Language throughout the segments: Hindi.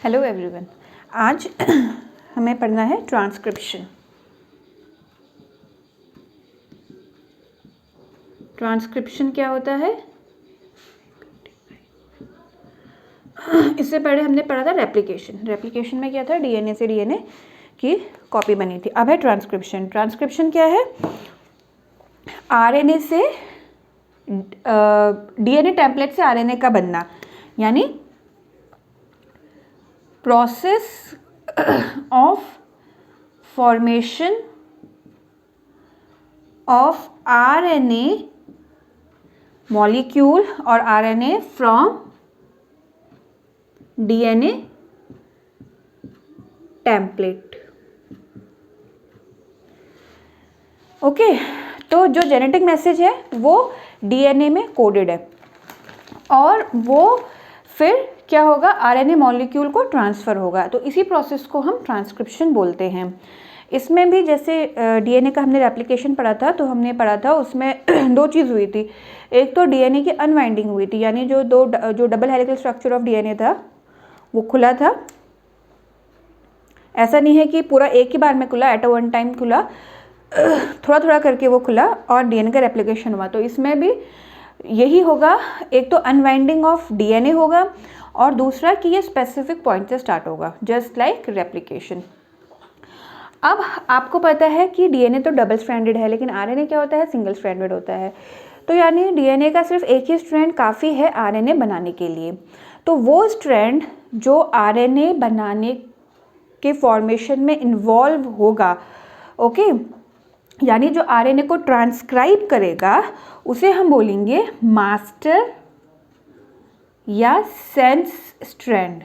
हेलो एवरीवन, आज हमें पढ़ना है ट्रांसक्रिप्शन। ट्रांसक्रिप्शन क्या होता है? इससे पहले हमने पढ़ा था रेप्लिकेशन। रेप्लिकेशन में क्या था? डीएनए से डीएनए की कॉपी बनी थी। अब है ट्रांसक्रिप्शन। ट्रांसक्रिप्शन क्या है? आरएनए से डीएनए टेम्पलेट से आरएनए का बनना, यानी process of formation of RNA molecule और RNA from DNA template. Okay, तो जो जेनेटिक मैसेज है वो डीएनए में कोडेड है और वो फिर क्या होगा? आरएनए मॉलिक्यूल को ट्रांसफ़र होगा। तो इसी प्रोसेस को हम ट्रांसक्रिप्शन बोलते हैं। इसमें भी जैसे डीएनए का हमने रेप्लिकेशन पढ़ा था, तो हमने पढ़ा था उसमें दो चीज़ हुई थी। एक तो डीएनए की अनवाइंडिंग हुई थी, यानी जो double helical structure of DNA था वो खुला था। ऐसा नहीं है कि पूरा एक ही बार में खुला, एट अ वन टाइम खुला, थोड़ा थोड़ा करके वो खुला और डीएनए का रेप्लिकेशन हुआ। तो इसमें भी यही होगा। एक तो अनवाइंडिंग ऑफ डीएनए होगा और दूसरा कि ये स्पेसिफिक पॉइंट से स्टार्ट होगा, जस्ट लाइक रेप्लिकेशन। अब आपको पता है कि डीएनए तो डबल स्ट्रैंडेड है, लेकिन आरएनए क्या होता है? सिंगल स्ट्रैंडेड होता है। तो यानी डीएनए का सिर्फ एक ही स्ट्रैंड काफ़ी है आरएनए बनाने के लिए। तो वो स्ट्रैंड जो आरएनए बनाने के फॉर्मेशन में इन्वॉल्व होगा, ओके, यानी जो आरएनए को ट्रांसक्राइब करेगा, उसे हम बोलेंगे मास्टर या सेंस स्ट्रैंड।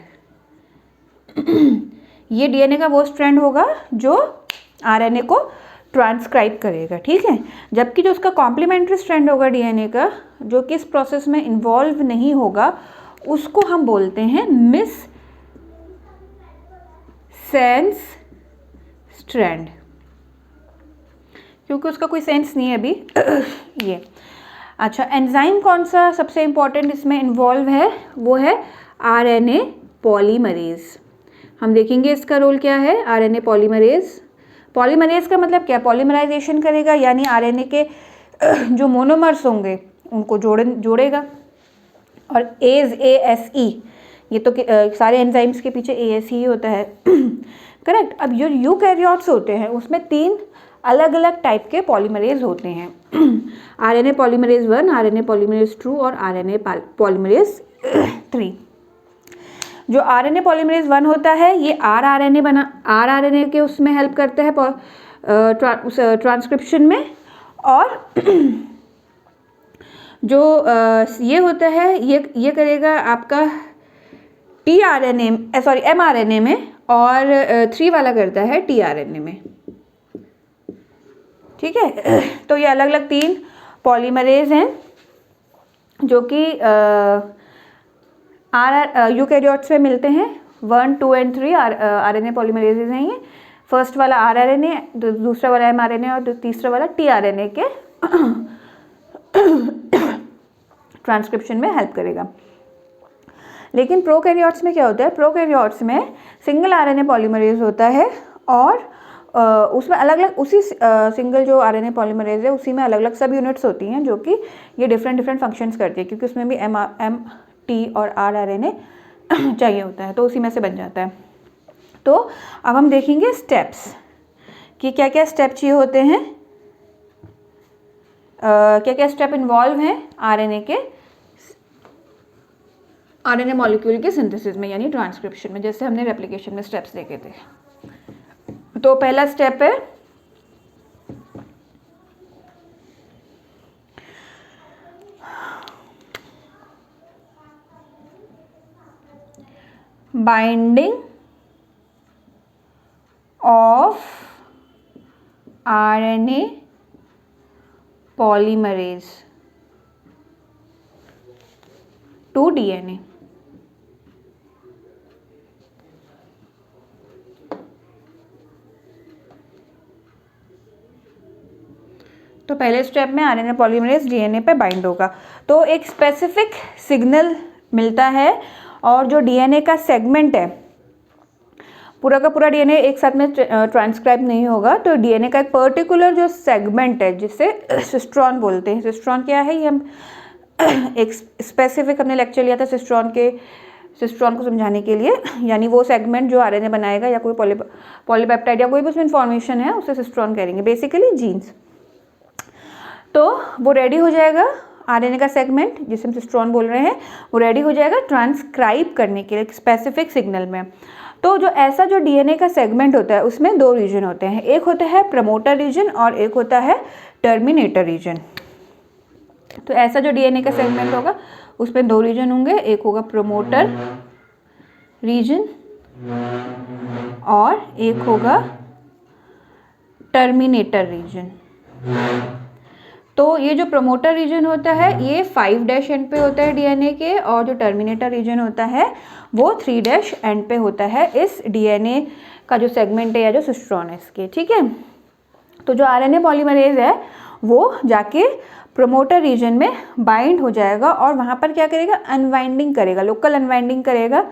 ये डीएनए का वो स्ट्रैंड होगा जो आरएनए को ट्रांसक्राइब करेगा, ठीक है। जबकि जो उसका कॉम्प्लीमेंट्री स्ट्रैंड होगा डीएनए का, जो कि इस प्रोसेस में इन्वॉल्व नहीं होगा, उसको हम बोलते हैं मिस सेंस स्ट्रैंड, क्योंकि उसका कोई सेंस नहीं है अभी ये। अच्छा, एंजाइम कौन सा सबसे इम्पॉर्टेंट इसमें इन्वॉल्व है? वो है आरएनए पॉलीमरेज। हम देखेंगे इसका रोल क्या है। RNA polymerase. पॉलीमरेज का मतलब क्या? पॉलीमराइजेशन करेगा, यानी आरएनए के जो मोनोमर्स होंगे उनको जोड़ेगा। और ASE, ये तो सारे एंजाइम्स के पीछे ASE ही होता है करेक्ट। अब जो यूकैरियोट्स होते हैं उसमें 3 अलग अलग टाइप के पॉलीमरेज होते हैं आरएनए पॉलीमरेज 1, आरएनए पॉलीमरेज 2 और आरएनए पॉलीमरेज 3। जो आरएनए पॉलीमरेज 1 होता है, ये आरआरएनए के उसमें हेल्प करता है ट्रांसक्रिप्शन में। और जो ये होता है, ये करेगा आपका mRNA में, और 3 वाला करता है tRNA में, ठीक है। तो ये अलग अलग 3 पॉलीमरेज हैं जो कि यूकैरियोट्स में मिलते हैं। 1, 2 एंड 3 आरएनए पॉलीमरेजेज हैं ये। फर्स्ट वाला आरआरएनए, दूसरा वाला mRNA और तीसरा वाला tRNA के ट्रांसक्रिप्शन में हेल्प करेगा। लेकिन प्रोकैरियोट्स में क्या होता है? प्रोकैरियोट्स में सिंगल आरएनए पॉलीमरेज होता है और उसमें अलग अलग उसी सिंगल जो आरएनए पॉलीमरेज है उसी में अलग अलग सब यूनिट्स होती हैं, जो कि ये डिफरेंट फंक्शंस करती है, क्योंकि उसमें भी M, T और rRNA चाहिए होता है, तो उसी में से बन जाता है। तो अब हम देखेंगे स्टेप्स कि क्या क्या स्टेप चाहिए होते हैं, क्या क्या स्टेप इन्वॉल्व हैं आरएनए मॉलिक्यूल के सिंथेसिस में, यानी ट्रांसक्रिप्शन में, जैसे हमने रेप्लिकेशन में स्टेप्स देखे थे। तो पहला स्टेप है binding of RNA polymerase to DNA. तो पहले स्टेप में आरएनए पॉलीमरेज डीएनए पे बाइंड होगा, तो एक स्पेसिफिक सिग्नल मिलता है और जो डीएनए का सेगमेंट है पूरा का पूरा डीएनए एक साथ में ट्रांसक्राइब नहीं होगा, तो डीएनए का एक पर्टिकुलर जो सेगमेंट है जिसे सिस्ट्रॉन बोलते हैं। सिस्ट्रॉन क्या है, ये हम एक स्पेसिफिक हमने लेक्चर लिया था सिस्ट्रॉन को समझाने के लिए, यानी वो सेगमेंट जो आरएनए बनाएगा या कोई पॉलीपेप्टाइड या कोई भी उसमें इन्फॉर्मेशन है उसे सिस्ट्रॉन कहेंगे, बेसिकली जीन्स। तो वो रेडी हो जाएगा, आरएनए का सेगमेंट जिसे हम सिस्ट्रॉन बोल रहे हैं, वो रेडी हो जाएगा ट्रांसक्राइब करने के लिए स्पेसिफिक सिग्नल में। तो जो ऐसा जो डीएनए का सेगमेंट होता है उसमें दो रीजन होते हैं, एक होता है प्रमोटर रीजन और एक होता है टर्मिनेटर रीजन। तो ऐसा जो डीएनए का सेगमेंट होगा उसमें दो रीजन होंगे, एक होगा प्रमोटर रीजन और एक होगा टर्मिनेटर रीजन। तो ये जो प्रमोटर रीजन होता है ये 5' एंड पे होता है डीएनए के, और जो टर्मिनेटर रीजन होता है वो 3' एंड पे होता है इस डीएनए का जो सेगमेंट है या जो सिस्ट्रॉन है इसके, ठीक है। तो जो आरएनए पॉलीमरेज है वो जाके प्रमोटर रीजन में बाइंड हो जाएगा और वहाँ पर क्या करेगा, अनवाइंडिंग करेगा, लोकल अनवाइंडिंग करेगा,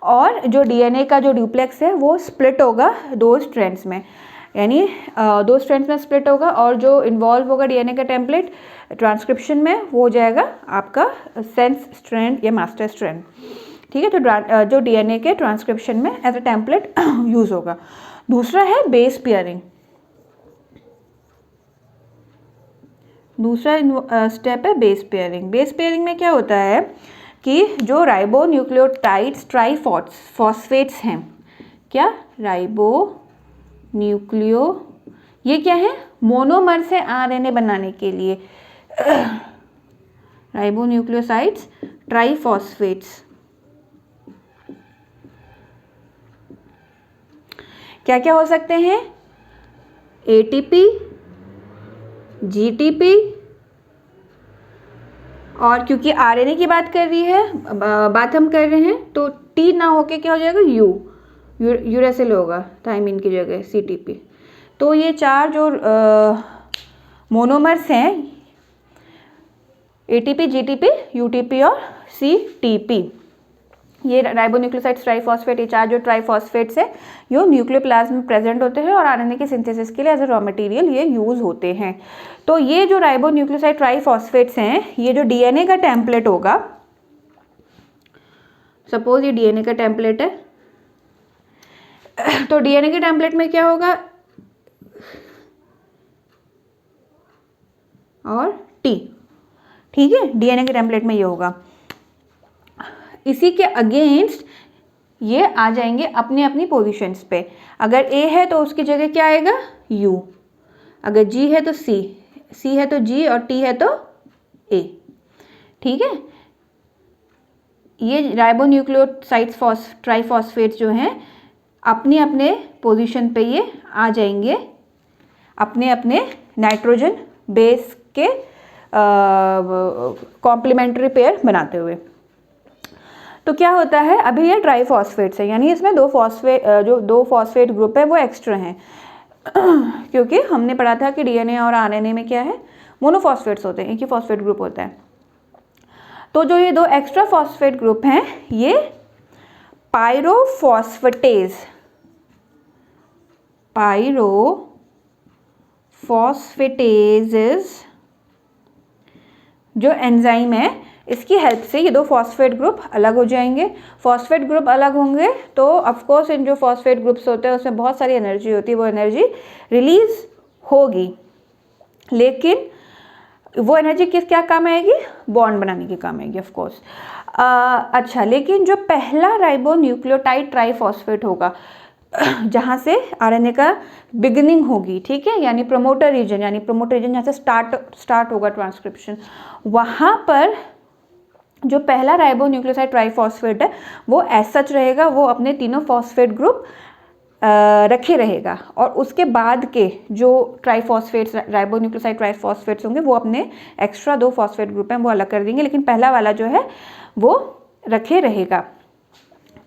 और जो डीएनए का जो ड्यूप्लेक्स है वो स्प्लिट होगा दो स्ट्रैंड्स में, यानी दो स्ट्रैंड्स में स्प्लिट होगा, और जो इन्वॉल्व होगा डीएनए का टेम्पलेट ट्रांसक्रिप्शन में वो हो जाएगा आपका सेंस स्ट्रैंड या मास्टर स्ट्रैंड, ठीक है। तो जो डीएनए के ट्रांसक्रिप्शन में एज अ टेम्पलेट यूज होगा। दूसरा है बेस पेयरिंग। दूसरा स्टेप है बेस पेयरिंग। बेस पेयरिंग में क्या होता है कि जो राइबो न्यूक्लियोटाइड्स ट्राइफॉस्फेट्स हैं, क्या राइबो ये क्या है, मोनोमर से आरएनए बनाने के लिए राइबो न्यूक्लियोसाइड्स ट्राइफॉस्फेट्स क्या क्या हो सकते हैं, एटीपी, जीटीपी, और क्योंकि आरएनए की बात कर रही है, बात हम कर रहे हैं, तो टी ना होके क्या हो जाएगा, यूरेसिल होगा थायमिन की जगह, सीटीपी। तो ये चार जो मोनोमर्स हैं, एटीपी, जीटीपी, यूटीपी और सीटीपी, ये राइबोन्यूक्लियोसाइड्स ट्राइफॉस्फेट, ये चार जो ट्राइफॉस्फेट्स है ये न्यूक्लियोप्लाज्म में प्रेजेंट होते हैं और आरएनए के सिंथेसिस के लिए एज अ रॉ मटेरियल ये यूज होते हैं। तो ये जो राइबोन्यूक्लियोसाइड ट्राइफॉस्फेट्स हैं, ये जो डीएनए का टेम्पलेट होगा, सपोज ये डीएनए का टेम्पलेट है, तो डीएनए के टेम्पलेट में क्या होगा, और टी, ठीक है, डीएनए के टेम्पलेट में ये होगा। इसी के अगेंस्ट ये आ जाएंगे अपनी अपनी पोजीशंस पे। अगर ए है तो उसकी जगह क्या आएगा, यू, अगर जी है तो सी, सी है तो जी, और टी है तो ए, ठीक है। ये राइबोन्यूक्लियोसाइड्स ट्राइफॉस्फेट्स जो हैं अपने अपने पोजीशन पे ये आ जाएंगे, अपने अपने नाइट्रोजन बेस के कॉम्प्लीमेंट्री पेयर बनाते हुए। तो क्या होता है, अभी ये ट्राइफॉस्फेट्स है, यानी इसमें दो फॉस्फेट ग्रुप है वो एक्स्ट्रा हैं क्योंकि हमने पढ़ा था कि डीएनए और आरएनए में क्या है, मोनोफॉस्फेट्स होते हैं, एक ही फॉस्फेट ग्रुप होता है। तो जो ये दो एक्स्ट्रा फॉस्फेट ग्रुप हैं ये पायरोफॉस्फेटेजेस जो एंजाइम है इसकी हेल्प से ये दो फॉस्फेट ग्रुप अलग हो जाएंगे। फॉस्फेट ग्रुप अलग होंगे तो ऑफकोर्स इन जो फॉस्फेट ग्रुप्स होते हैं उसमें बहुत सारी एनर्जी होती है, वो एनर्जी रिलीज होगी, लेकिन वो एनर्जी किस क्या काम आएगी, बॉन्ड बनाने के काम आएगी ऑफकोर्स। अच्छा, लेकिन जो पहला राइबोन्यूक्लियोटाइड ट्राइफॉस्फेट होगा जहाँ से आरएनए का बिगिनिंग होगी, ठीक है, यानी प्रमोटर रीजन जहाँ से स्टार्ट होगा ट्रांसक्रिप्शन, वहाँ पर जो पहला राइबोन्यूक्लियोसाइड ट्राइफॉस्फेट है वो एज सच रहेगा, वो अपने तीनों फॉस्फेट ग्रुप रखे रहेगा, और उसके बाद के जो ट्राइफॉस्फेट्स राइबोन्यूक्लियोसाइड ट्राइफॉस्फेट्स होंगे वो अपने एक्स्ट्रा दो फॉस्फेट ग्रुप हैं वो अलग कर देंगे, लेकिन पहला वाला जो है वो रखे रहेगा।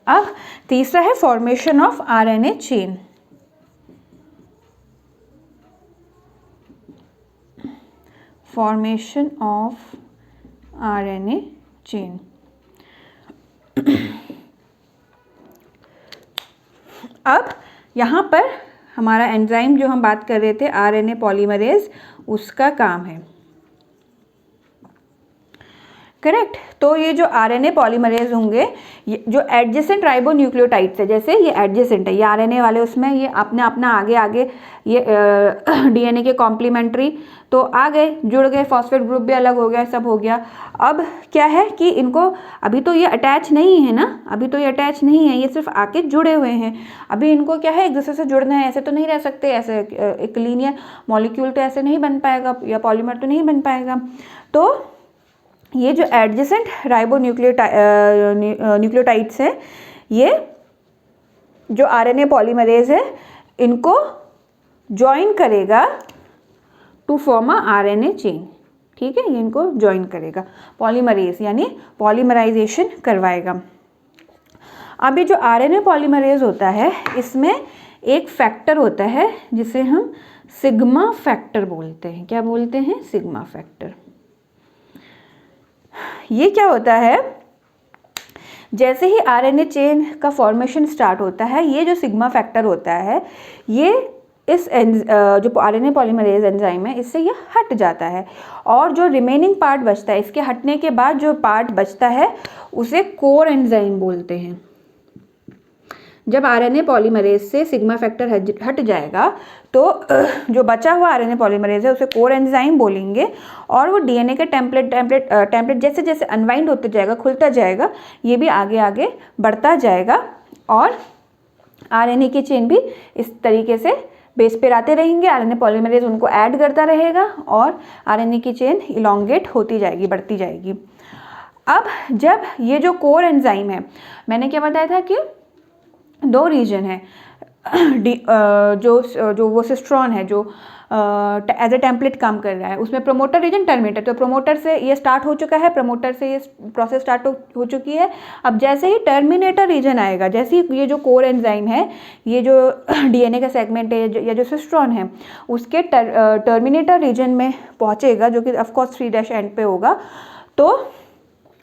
अब तीसरा है formation of RNA chain. Formation of RNA chain अब यहाँ पर हमारा एंजाइम जो हम बात कर रहे थे आरएनए पॉलीमरेज, उसका काम है, करेक्ट। तो ये जो आरएनए पॉलीमरेज होंगे, ये जो एडजेसेंट राइबोन्यूक्लियोटाइड्स है, जैसे ये एडजेसेंट है, ये आरएनए वाले उसमें ये अपने अपना आगे आगे ये डीएनए के कॉम्प्लीमेंट्री तो आ गए, जुड़ गए, फॉस्फेट ग्रुप भी अलग हो गया, सब हो गया। अब क्या है कि इनको अभी तो ये अटैच नहीं है ना, अभी तो ये अटैच नहीं है, ये सिर्फ आके जुड़े हुए हैं। अभी इनको क्या है, एक दूसरे से जुड़ना है, ऐसे तो नहीं रह सकते, ऐसे एक लीनियर मॉलिक्यूल तो ऐसे नहीं बन पाएगा, या पॉलीमर तो नहीं बन पाएगा। तो ये जो एडजेसेंट न्यूक्लियोटाइड्स हैं, ये जो आरएनए पॉलीमरेज है, इनको ज्वाइन करेगा to form a RNA chain, ठीक है, ये इनको ज्वाइन करेगा, पॉलीमरेज यानी पॉलीमराइजेशन करवाएगा। अब ये जो आरएनए पॉलीमरेज होता है, इसमें एक फैक्टर होता है जिसे हम सिग्मा फैक्टर बोलते हैं। क्या बोलते हैं? Sigma factor. ये क्या होता है, जैसे ही आरएनए चेन का फॉर्मेशन स्टार्ट होता है, ये जो सिग्मा फैक्टर होता है, ये इस जो आरएनए पॉलीमरेज एंजाइम है, इससे ये हट जाता है, और जो रिमेनिंग पार्ट बचता है, इसके हटने के बाद जो पार्ट बचता है उसे कोर एंजाइम बोलते हैं। जब आरएनए पॉलीमरेज से सिग्मा फैक्टर हट जाएगा तो जो बचा हुआ आरएनए पॉलीमरेज है उसे कोर एंजाइम बोलेंगे, और वो डीएनए के टेम्पलेट जैसे जैसे अनवाइंड होते जाएगा, खुलता जाएगा, ये भी आगे आगे बढ़ता जाएगा, और आरएनए की चेन भी इस तरीके से बेस पे आते रहेंगे, आरएनए पॉलीमरेज उनको ऐड करता रहेगा, और आरएनए की चेन इलोंगेट होती जाएगी, बढ़ती जाएगी। अब जब ये जो कोर एंजाइम है, मैंने क्या बताया था कि दो रीजन है, जो वो सिस्ट्रॉन है, जो एज ए टेम्पलेट काम कर रहा है, उसमें प्रोमोटर रीजन, टर्मिनेटर। तो प्रोमोटर से ये स्टार्ट हो चुका है, प्रोमोटर से ये प्रोसेस स्टार्ट हो चुकी है। अब जैसे ही टर्मिनेटर रीजन आएगा, जैसे ही ये जो कोर एंजाइम है, ये जो डीएनए का सेगमेंट है या जो सिस्ट्रॉन है, उसके टर्मिनेटर रीजन में पहुंचेगा, जो कि ऑफकोर्स 3' एंड पे होगा, तो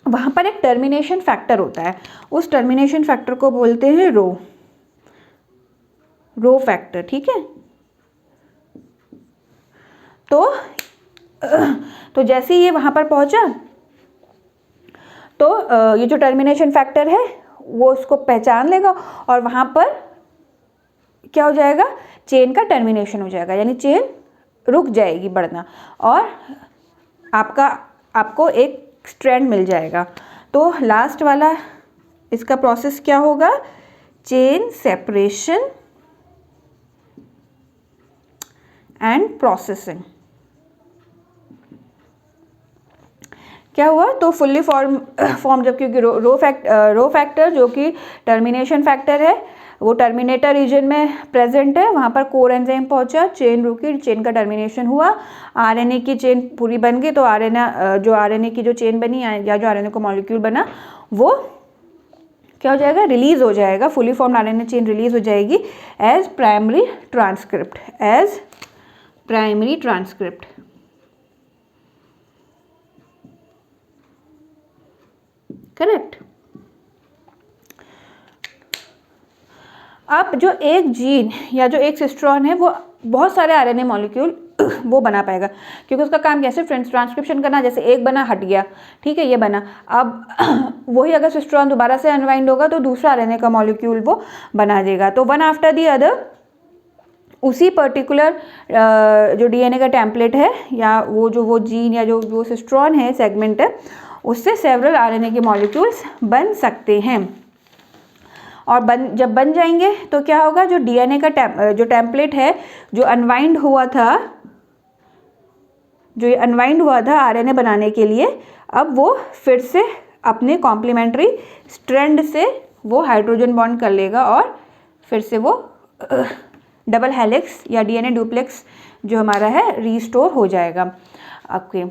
वहाँ पर एक टर्मिनेशन फैक्टर होता है। उस टर्मिनेशन फैक्टर को बोलते हैं रो फैक्टर, ठीक है। तो जैसे ही ये वहाँ पर पहुँचा, तो ये जो टर्मिनेशन फैक्टर है वो उसको पहचान लेगा, और वहाँ पर क्या हो जाएगा, चेन का टर्मिनेशन हो जाएगा, यानी चेन रुक जाएगी बढ़ना, और आपको एक स्ट्रैंड मिल जाएगा। तो लास्ट वाला इसका प्रोसेस क्या होगा, चेन सेपरेशन एंड प्रोसेसिंग। क्या हुआ, तो फुल्ली फॉर्म जब, क्योंकि रो फैक्टर जो कि टर्मिनेशन फैक्टर है, वो टर्मिनेटर रीजन में प्रेजेंट है, वहाँ पर कोर एंजाइम पहुँचा, चेन रुकी, चेन का टर्मिनेशन हुआ, आरएनए की चेन पूरी बन गई। तो आरएनए की जो चेन बनी या जो आरएनए का मॉलिक्यूल बना, वो क्या हो जाएगा, रिलीज हो जाएगा, fully formed RNA chain release हो जाएगी एज प्राइमरी ट्रांसक्रिप्ट। करेक्ट। अब जो एक जीन या जो एक सिस्ट्रॉन है, वो बहुत सारे आरएनए मॉलिक्यूल वो बना पाएगा, क्योंकि उसका काम कैसे, ट्रांसक्रिप्शन करना। जैसे एक बना, हट गया, ठीक है, ये बना, अब वही अगर सिस्ट्रॉन दोबारा से अनवाइंड होगा तो दूसरा आरएनए का मॉलिक्यूल वो बना देगा। तो वन आफ्टर दी अदर उसी पर्टिकुलर जो डीएनए का टेम्पलेट है, या वो जीन या जो वो सिस्ट्रॉन है, सेगमेंट है, उससे सेवरल आरएनए के मॉलिक्यूल्स बन सकते हैं। और जब बन जाएंगे तो क्या होगा, जो डीएनए का जो टेम्पलेट है, जो अनवाइंड हुआ था आरएनए बनाने के लिए, अब वो फिर से अपने कॉम्प्लीमेंट्री स्ट्रैंड से वो हाइड्रोजन बॉन्ड कर लेगा, और फिर से वो डबल हेलिक्स या डीएनए डुप्लेक्स जो हमारा है रीस्टोर हो जाएगा। ओके।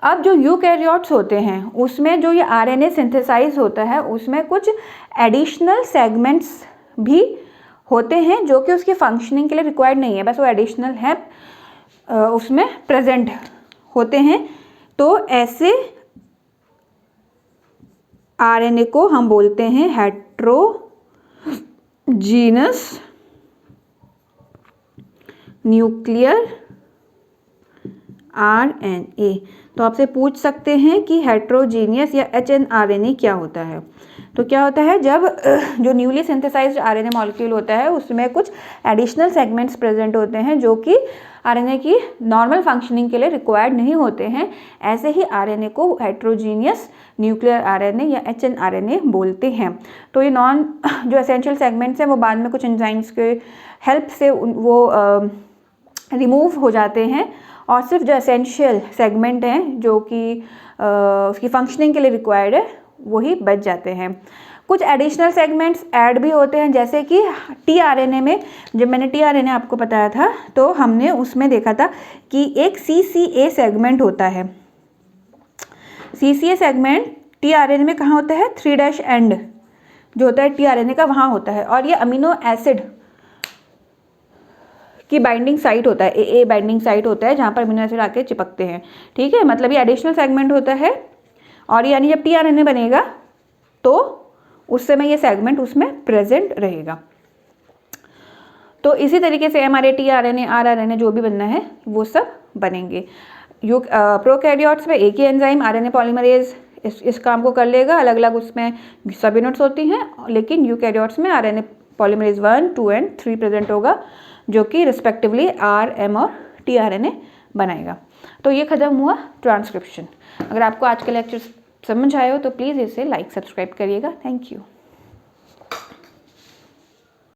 अब जो यूकैरियोट्स होते हैं, उसमें जो ये आरएनए सिंथेसाइज होता है, उसमें कुछ एडिशनल सेगमेंट्स भी होते हैं जो कि उसकी फंक्शनिंग के लिए रिक्वायर्ड नहीं है, बस वो एडिशनल है, उसमें प्रेजेंट होते हैं। तो ऐसे आरएनए को हम बोलते हैं जीनस न्यूक्लियर RNA। तो आपसे पूछ सकते हैं कि हेट्रोजीनियस या HNRNA क्या होता है। तो क्या होता है, जब जो न्यूली सिंथेसाइज्ड RNA मॉलिक्यूल होता है उसमें कुछ एडिशनल सेगमेंट्स प्रेजेंट होते हैं जो कि RNA की नॉर्मल फंक्शनिंग के लिए रिक्वायर्ड नहीं होते हैं, ऐसे ही RNA को हेट्रोजीनियस न्यूक्लियर RNA या HNRNA बोलते हैं। तो ये जो एसेंशियल सेगमेंट्स हैं वो बाद में कुछ एंजाइम्स के हेल्प से वो रिमूव हो जाते हैं और सिर्फ जो एसेंशियल सेगमेंट हैं जो कि उसकी फंक्शनिंग के लिए रिक्वायर्ड है वही बच जाते हैं। कुछ एडिशनल सेगमेंट्स ऐड भी होते हैं, जैसे कि tRNA में, जब मैंने tRNA आपको बताया था तो हमने उसमें देखा था कि एक CCA सेगमेंट होता है। CCA सेगमेंट tRNA में कहाँ होता है, 3' एंड जो होता है tRNA का वहाँ होता है, और ये अमीनो एसिड की बाइंडिंग साइट होता है, AA बाइंडिंग साइट होता है जहाँ पर अमीनो एसिड आके चिपकते हैं। ठीक है, मतलब ये एडिशनल सेगमेंट होता है, और यानी जब tRNA बनेगा तो उस समय ये सेगमेंट उसमें प्रेजेंट रहेगा। तो इसी तरीके से हमारे tRNA rRNA जो भी बनना है वो सब बनेंगे। प्रोकैरियोट्स में एक ही एंजाइम RNA पॉलीमरेज इस काम को कर लेगा, अलग अलग उसमें सब यूनिट्स होती हैं, लेकिन यूकैरियोट्स में RNA पॉलीमरेज 1, 2 एंड 3 प्रेजेंट होगा जो कि रिस्पेक्टिवली R, M और tRNA बनाएगा। तो ये खत्म हुआ ट्रांसक्रिप्शन। अगर आपको आज का लेक्चर समझ आए हो तो प्लीज़ इसे लाइक सब्सक्राइब करिएगा। Thank you.